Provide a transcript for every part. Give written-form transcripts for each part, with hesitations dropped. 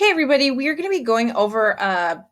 Hey everybody, we are going to be going over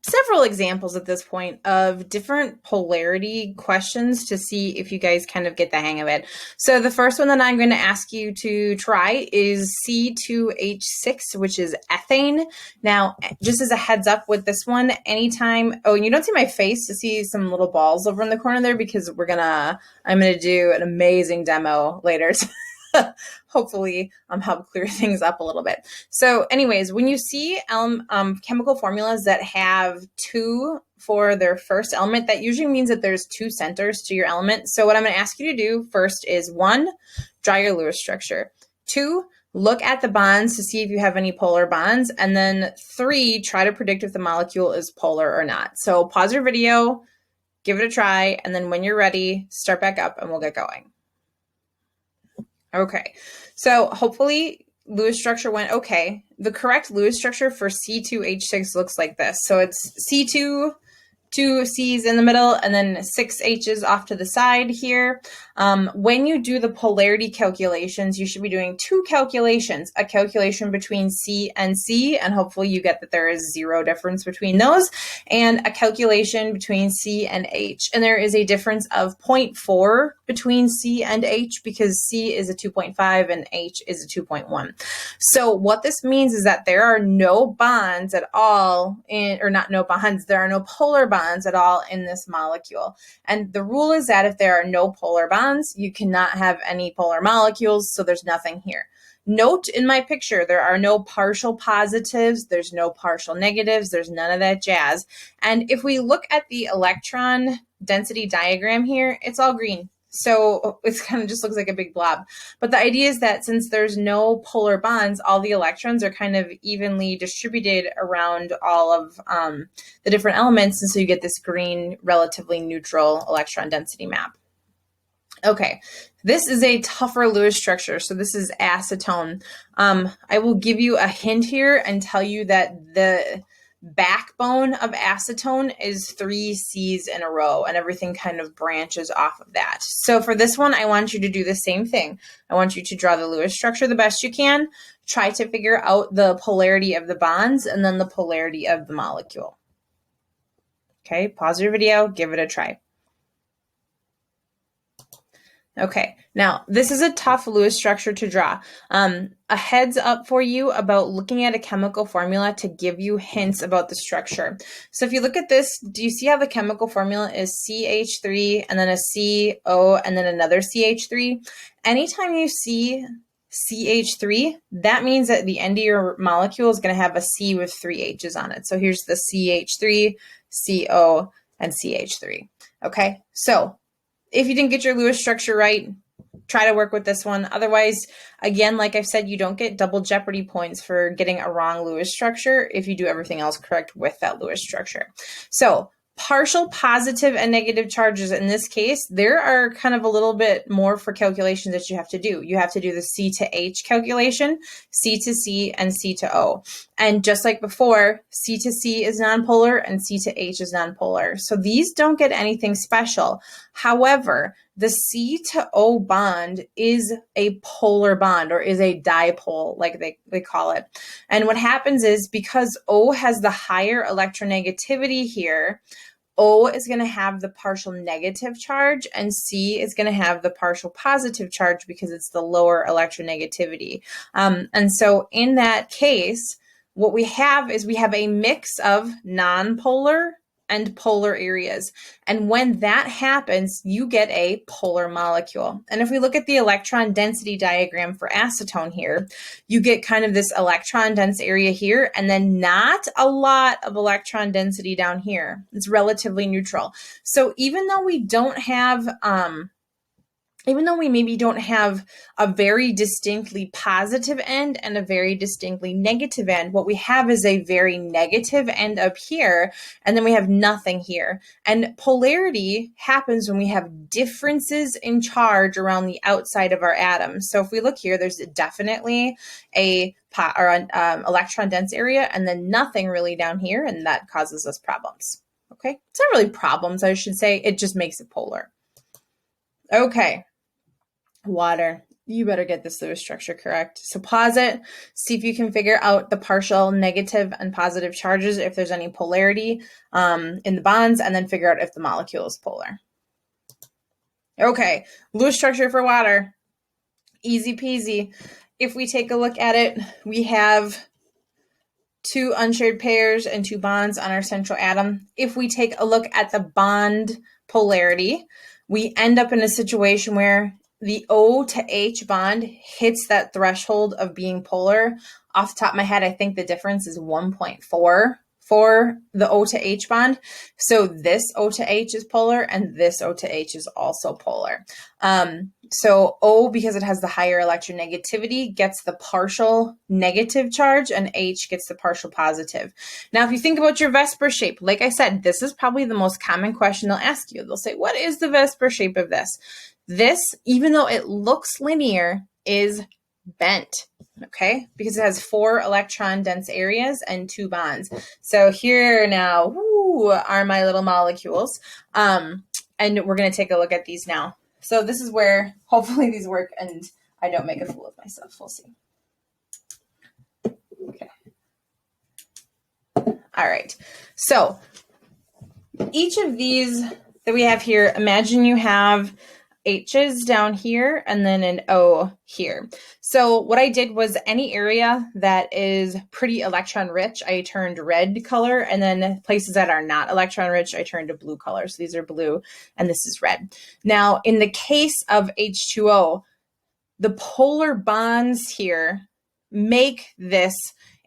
several examples at this point of different polarity questions to see if you guys kind of get the hang of it. So the first one that I'm going to ask you to try is C2H6, which is ethane. Now, just as a heads up with this one, anytime, oh, and you don't see my face to see some little balls over in the corner there because I'm going to do an amazing demo later. Hopefully help clear things up a little bit. So anyways, when you see chemical formulas that have two for their first element, that usually means that there's two centers to your element. So what I'm going to ask you to do first is 1, draw your Lewis structure. 2, look at the bonds to see if you have any polar bonds. And then 3, try to predict if the molecule is polar or not. So pause your video, give it a try, and then when you're ready, start back up and we'll get going. Okay, so hopefully Lewis structure went okay. The correct Lewis structure for C2H6 looks like this. So it's C2, 2 C's in the middle, and then 6 H's off to the side here. When you do the polarity calculations, you should be doing 2 calculations, a calculation between C, and hopefully you get that there is 0 difference between those, and a calculation between C and H. And there is a difference of 0.4 between C and H because C is a 2.5 and H is a 2.1. So what this means is that there are no bonds at all there are no polar bonds at all in this molecule. And the rule is that if there are no polar bonds, you cannot have any polar molecules, so there's nothing here. Note in my picture, there are no partial positives, there's no partial negatives, there's none of that jazz. And if we look at the electron density diagram here, it's all green. So it kind of just looks like a big blob. But the idea is that since there's no polar bonds, all the electrons are kind of evenly distributed around all of the different elements. And so you get this green, relatively neutral electron density map. Okay, this is a tougher Lewis structure. So this is acetone. I will give you a hint here and tell you that the backbone of acetone is 3 C's in a row, and everything kind of branches off of that. So for this one, I want you to do the same thing. I want you to draw the Lewis structure the best you can, try to figure out the polarity of the bonds, and then the polarity of the molecule. Okay, pause your video, give it a try. Okay, now this is a tough Lewis structure to draw. A heads up for you about looking at a chemical formula to give you hints about the structure. So if you look at this, do you see how the chemical formula is CH3 and then a CO and then another CH3? Anytime you see CH3, that means that the end of your molecule is going to have a C with 3 H's on it. So here's the CH3, CO, and CH3. Okay, so if you didn't get your Lewis structure right, try to work with this one. Otherwise, again, like I've said, you don't get double jeopardy points for getting a wrong Lewis structure if you do everything else correct with that Lewis structure. So partial positive and negative charges in this case, there are kind of a little bit more for calculations that you have to do. You have to do the C to H calculation, C to C, and C to O. And just like before, C to C is nonpolar and C to H is nonpolar. So these don't get anything special. However, the C to O bond is a polar bond, or is a dipole, like they call it. And what happens is because O has the higher electronegativity here, O is going to have the partial negative charge and C is going to have the partial positive charge because it's the lower electronegativity. And so in that case, what we have is we have a mix of nonpolar and polar areas. And when that happens, you get a polar molecule. And if we look at the electron density diagram for acetone here, you get kind of this electron dense area here, and then not a lot of electron density down here. It's relatively neutral. So even though we maybe don't have a very distinctly positive end and a very distinctly negative end, what we have is a very negative end up here, and then we have nothing here. And polarity happens when we have differences in charge around the outside of our atoms. So if we look here, there's definitely an electron dense area, and then nothing really down here, and that causes us problems. Okay, it's not really problems, I should say. It just makes it polar. Okay. Water. You better get this Lewis structure correct. So pause it, see if you can figure out the partial negative and positive charges, if there's any polarity in the bonds, and then figure out if the molecule is polar. Okay, Lewis structure for water. Easy peasy. If we take a look at it, we have 2 unshared pairs and 2 bonds on our central atom. If we take a look at the bond polarity, we end up in a situation where the O to H bond hits that threshold of being polar. Off the top of my head, I think the difference is 1.4 for the O to H bond. So this O to H is polar and this O to H is also polar. So O, because it has the higher electronegativity, gets the partial negative charge, and H gets the partial positive. Now, if you think about your Vesper shape, like I said, this is probably the most common question they'll ask you. They'll say, what is the Vesper shape of this? This, even though it looks linear, is bent, okay? Because it has 4 electron dense areas and 2 bonds. So here now, are my little molecules. And we're going to take a look at these now. So this is where hopefully these work and I don't make a fool of myself. We'll see. Okay. All right. So each of these that we have here, imagine you have H's down here and then an O here. So what I did was any area that is pretty electron rich, I turned red color, and then places that are not electron rich, I turned a blue color. So these are blue and this is red. Now, in the case of H2O, the polar bonds here make this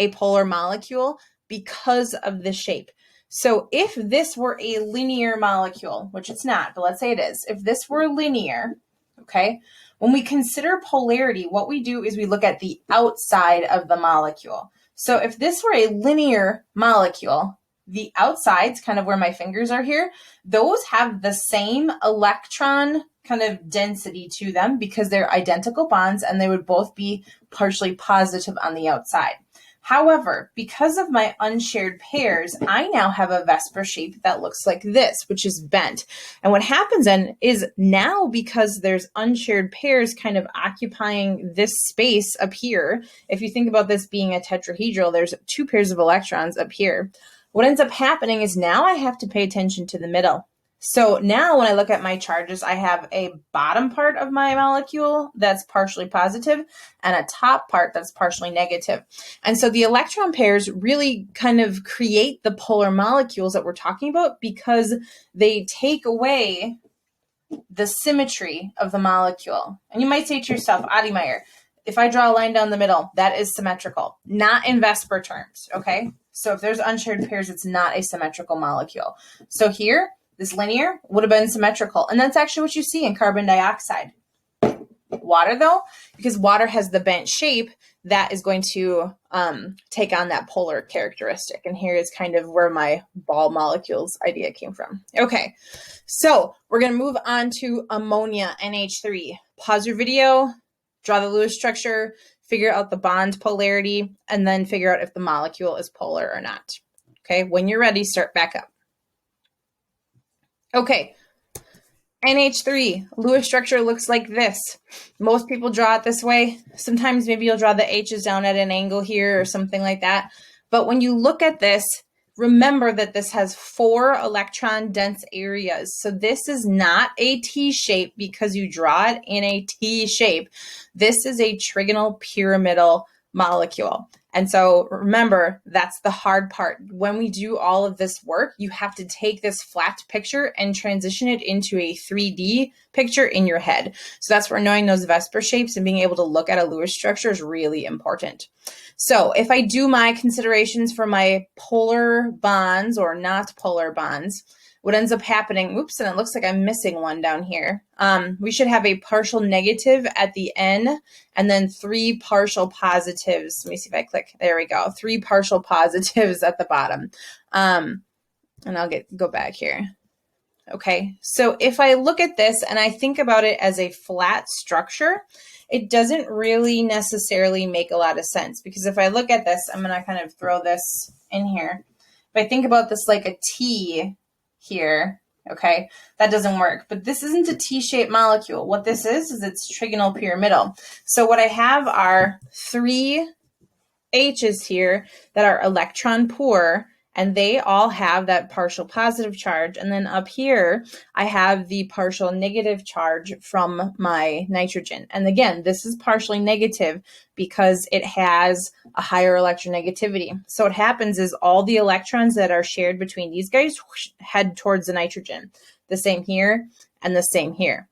a polar molecule because of the shape. So if this were a linear molecule, which it's not, but let's say it is, if this were linear, okay, when we consider polarity, what we do is we look at the outside of the molecule. So if this were a linear molecule, the outsides, kind of where my fingers are here, those have the same electron kind of density to them because they're identical bonds and they would both be partially positive on the outside. However, because of my unshared pairs, I now have a Vesper shape that looks like this, which is bent. And what happens then is now, because there's unshared pairs kind of occupying this space up here, if you think about this being a tetrahedral, there's 2 pairs of electrons up here. What ends up happening is now I have to pay attention to the middle. So now when I look at my charges, I have a bottom part of my molecule that's partially positive and a top part that's partially negative. And so the electron pairs really kind of create the polar molecules that we're talking about because they take away the symmetry of the molecule. And you might say to yourself, Adimeier, if I draw a line down the middle, that is symmetrical, not in Vesper terms, okay? So if there's unshared pairs, it's not a symmetrical molecule. So here, this linear would have been symmetrical. And that's actually what you see in carbon dioxide. Water, though, because water has the bent shape, that is going to take on that polar characteristic. And here is kind of where my ball molecules idea came from. Okay, so we're going to move on to ammonia, NH3. Pause your video, draw the Lewis structure, figure out the bond polarity, and then figure out if the molecule is polar or not. Okay, when you're ready, start back up. Okay, NH3, Lewis structure looks like this. Most people draw it this way. Sometimes maybe you'll draw the H's down at an angle here or something like that. But when you look at this, remember that this has 4 electron dense areas. So this is not a T shape because you draw it in a T shape. This is a trigonal pyramidal molecule. And so remember, that's the hard part. When we do all of this work, you have to take this flat picture and transition it into a 3D picture in your head. So that's where knowing those Vesper shapes and being able to look at a Lewis structure is really important. So if I do my considerations for my polar bonds or not polar bonds, what ends up happening, oops, and it looks like I'm missing one down here. We should have a partial negative at the N and then 3 partial positives. Let me see if I click. There we go. 3 partial positives at the bottom. And I'll go back here. Okay, so if I look at this and I think about it as a flat structure, it doesn't really necessarily make a lot of sense because if I look at this, I'm going to kind of throw this in here. If I think about this like a T here, Okay, that doesn't work. But this isn't a T-shaped molecule. What this is it's trigonal pyramidal. So what I have are 3 H's here that are electron poor, and they all have that partial positive charge. And then up here, I have the partial negative charge from my nitrogen. And again, this is partially negative because it has a higher electronegativity. So what happens is all the electrons that are shared between these guys head towards the nitrogen. The same here and the same here.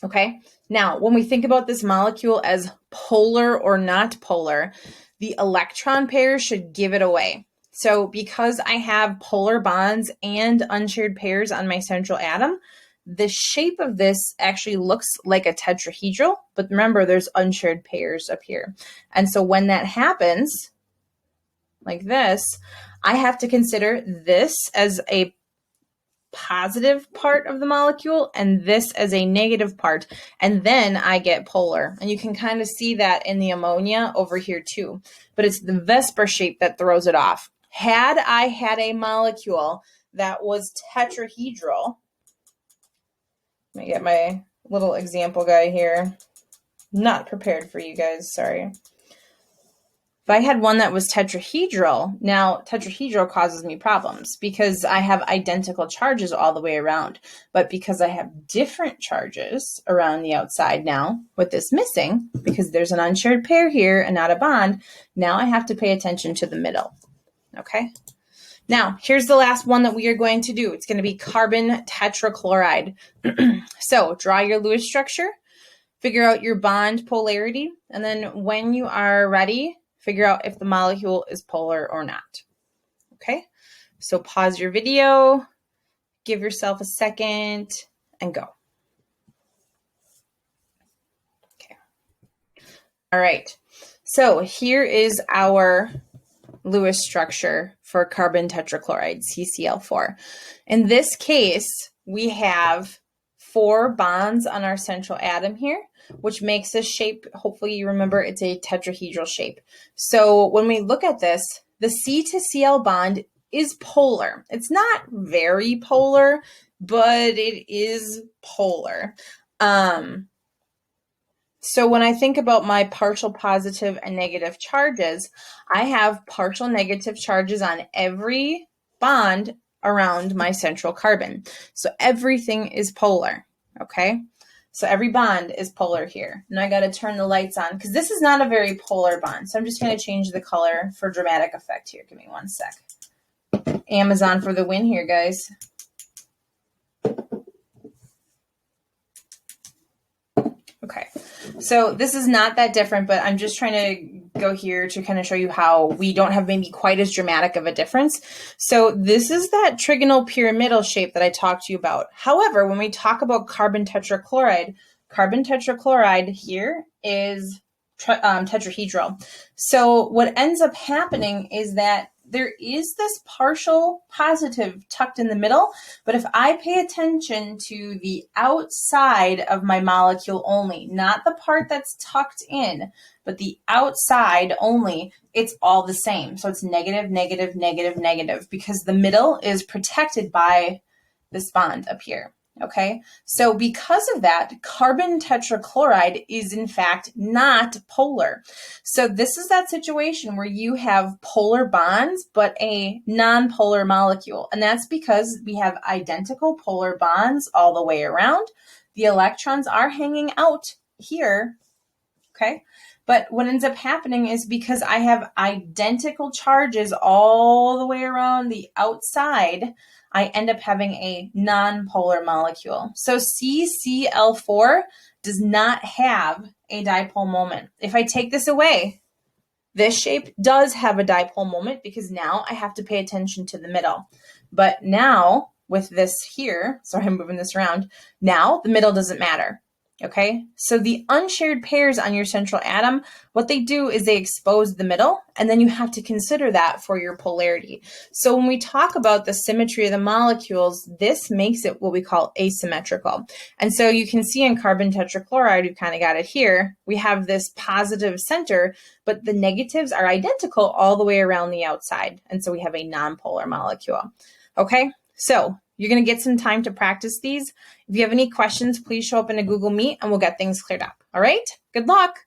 Okay, now when we think about this molecule as polar or not polar, the electron pairs should give it away. So because I have polar bonds and unshared pairs on my central atom, the shape of this actually looks like a tetrahedral, but remember there's unshared pairs up here. And so when that happens, like this, I have to consider this as a positive part of the molecule and this as a negative part, and then I get polar. And you can kind of see that in the ammonia over here too, but it's the Vesper shape that throws it off. Had I had a molecule that was tetrahedral, let me get my little example guy here. Not prepared for you guys, sorry. If I had one that was tetrahedral, now tetrahedral causes me problems because I have identical charges all the way around. But because I have different charges around the outside now, with this missing, because there's an unshared pair here and not a bond, now I have to pay attention to the middle. Okay? Now, here's the last one that we are going to do. It's going to be carbon tetrachloride. So, draw your Lewis structure, figure out your bond polarity, and then when you are ready, figure out if the molecule is polar or not. Okay, so pause your video, give yourself a second, and go. Okay. All right, so here is our Lewis structure for carbon tetrachloride, CCl4. In this case, we have 4 bonds on our central atom here, which makes this shape, hopefully you remember, it's a tetrahedral shape. So when we look at this, the C to Cl bond is polar. It's not very polar, but it is polar. So when I think about my partial positive and negative charges, I have partial negative charges on every bond around my central carbon. So everything is polar, okay? So every bond is polar here. And I got to turn the lights on because this is not a very polar bond. So I'm just going to change the color for dramatic effect here. Give me one sec. Amazon for the win here, guys. Okay, so this is not that different, but I'm just trying to go here to kind of show you how we don't have maybe quite as dramatic of a difference. So this is that trigonal pyramidal shape that I talked to you about. However, when we talk about carbon tetrachloride here is tetrahedral. So what ends up happening is that there is this partial positive tucked in the middle, but if I pay attention to the outside of my molecule only, not the part that's tucked in, but the outside only, it's all the same. So it's negative, negative, negative, negative, because the middle is protected by this bond up here. Okay, so because of that, carbon tetrachloride is in fact not polar. So this is that situation where you have polar bonds, but a non-polar molecule. And that's because we have identical polar bonds all the way around. The electrons are hanging out here, okay? But what ends up happening is because I have identical charges all the way around the outside, I end up having a non-polar molecule. So CCl4 does not have a dipole moment. If I take this away, this shape does have a dipole moment because now I have to pay attention to the middle. But now with this here, sorry, I'm moving this around, now the middle doesn't matter. Okay, so the unshared pairs on your central atom, what they do is they expose the middle, and then you have to consider that for your polarity. So when we talk about the symmetry of the molecules, this makes it what we call asymmetrical. And so you can see in carbon tetrachloride, you've kind of got it here, we have this positive center, but the negatives are identical all the way around the outside. And so we have a nonpolar molecule. Okay, So you're going to get some time to practice these. If you have any questions, please show up in a Google Meet and we'll get things cleared up. All right? Good luck.